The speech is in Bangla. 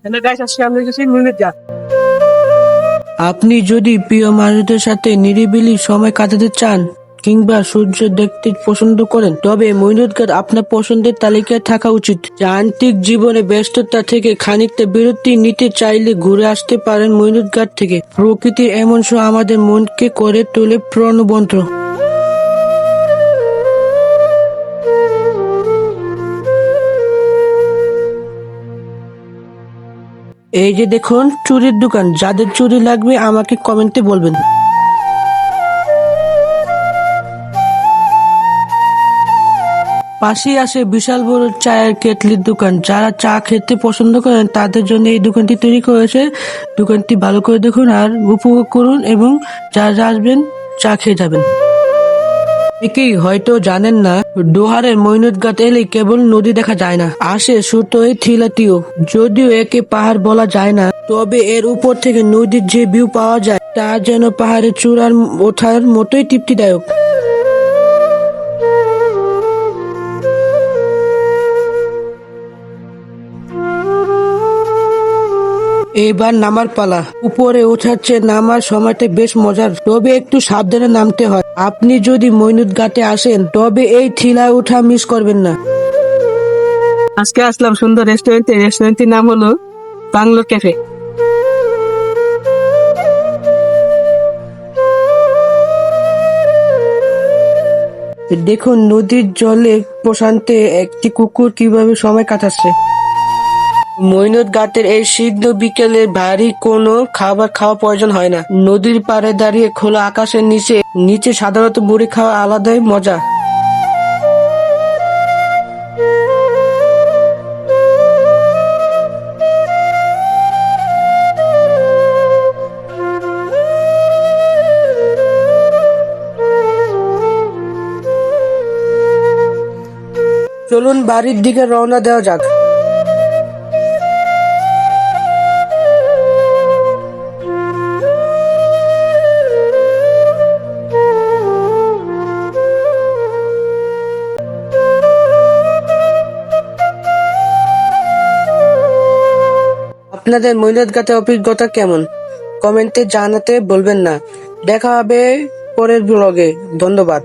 হ্যালো গাইস, আজকে আমরা গেছি মুরগির জাত। আপনি যদি প্রিয় মানুষদের সাথে নিরিবিলি সময় কাটাতে চান কিংবা সূর্য দেখতে পছন্দ করেন, তবে মইনুদ্গার আপনার পছন্দের তালিকায় থাকা উচিত। যান্ত্রিক জীবনে ব্যস্ততা থেকে খানিকটা বিরতি নিতে চাইলে ঘুরে আসতে পারেন মইনুদ্গার থেকে। প্রকৃতির এমন শো আমাদের মনকে করে তোলে প্রাণবন্ত। এই যে দেখুন চুরির দোকান, যাদের চুরি লাগবে আমাকে কমেন্টে বলবেন। পাশেই আসে বিশাল বড় চায়ের কেটলির দোকান। যারা চা খেতে পছন্দ করেন তাদের জন্য এই দোকানটি তৈরি করেছে। দোকানটি ভালো করে দেখুন আর উপভোগ করুন, এবং যারা আসবেন চা খেয়ে যাবেন। অনেকেই হয়তো জানেন না, ডোহারের মইনুদ্গাত এলে কেবল নদী দেখা যায় না, আসে সুতোয় থিলাটিও। যদিও একে পাহাড় বলা যায় না, তবে এর উপর থেকে নদীর যে ভিউ পাওয়া যায় তা যেন পাহাড়ের চূড়ার ওঠার মতোই তৃপ্তিদায়ক। এবার নামার পালা। উপরে ওঠার চেয়ে নামার সময়টা বেশ মজার, তবে একটু সাবধানে নামতে হয়। আপনি যদি মইনুদ্গাতে আসেন তবে এই থিলায় ওঠা মিস করবেন না। আজকে আসলাম সুন্দর রেস্টুরেন্টে। রেস্টুরেন্টের নাম হলো বাংলো ক্যাফে। দেখুন নদীর জলে প্রশান্তে একটি কুকুর কিভাবে সময় কাটাচ্ছে। মইনুদ্গাতের এই সিদ্ধ বিকেলে ভারী কোনো খাবার খাওয়া প্রয়োজন হয় না। নদীর পাড়ে দাঁড়িয়ে খোলা আকাশের নিচে নিচে সাধারণত মুড়ি খাওয়া আলাদাই মজা। চলুন বাড়ির দিকে রওনা দেওয়া যাক। আপনাদের মইনুদ্গাতের অভিজ্ঞতা কেমন? কমেন্টে জানাতে বলবেন না। দেখা হবে পরের ব্লগে। ধন্যবাদ।